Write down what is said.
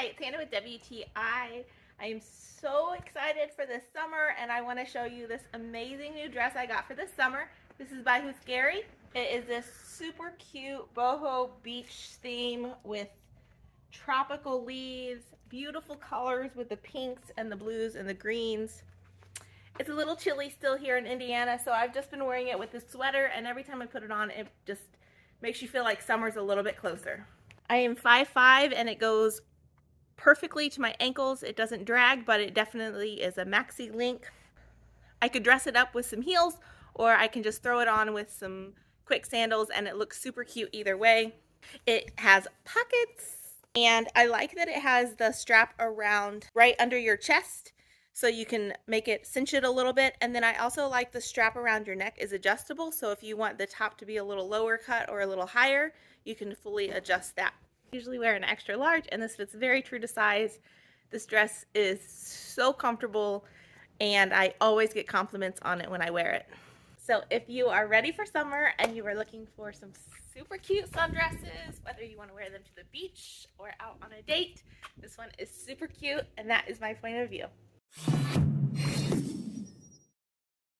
Hi, it's Hannah with WTI. I am so excited for this summer, and I want to show you this amazing new dress I got for this summer. This is by HUSKARY. It is this super cute boho beach theme with tropical leaves, beautiful colors with the pinks and the blues and the greens. It's a little chilly still here in Indiana, so I've just been wearing it with this sweater, and every time I put it on, it just makes you feel like summer's a little bit closer. I am 5'5", and it goes perfectly to my ankles. It doesn't drag, but it definitely is a maxi link. I could dress it up with some heels, or I can just throw it on with some quick sandals, and it looks super cute either way. It has pockets, and I like that it has the strap around right under your chest, so you can make it cinch it a little bit. And then I also like the strap around your neck is adjustable, so if you want the top to be a little lower cut or a little higher, you can fully adjust that. I usually wear an extra large, and this fits very true to size. This dress is so comfortable, and I always get compliments on it when I wear it. So if you are ready for summer and you are looking for some super cute sundresses, whether you want to wear them to the beach or out on a date, this one is super cute, and that is my point of view.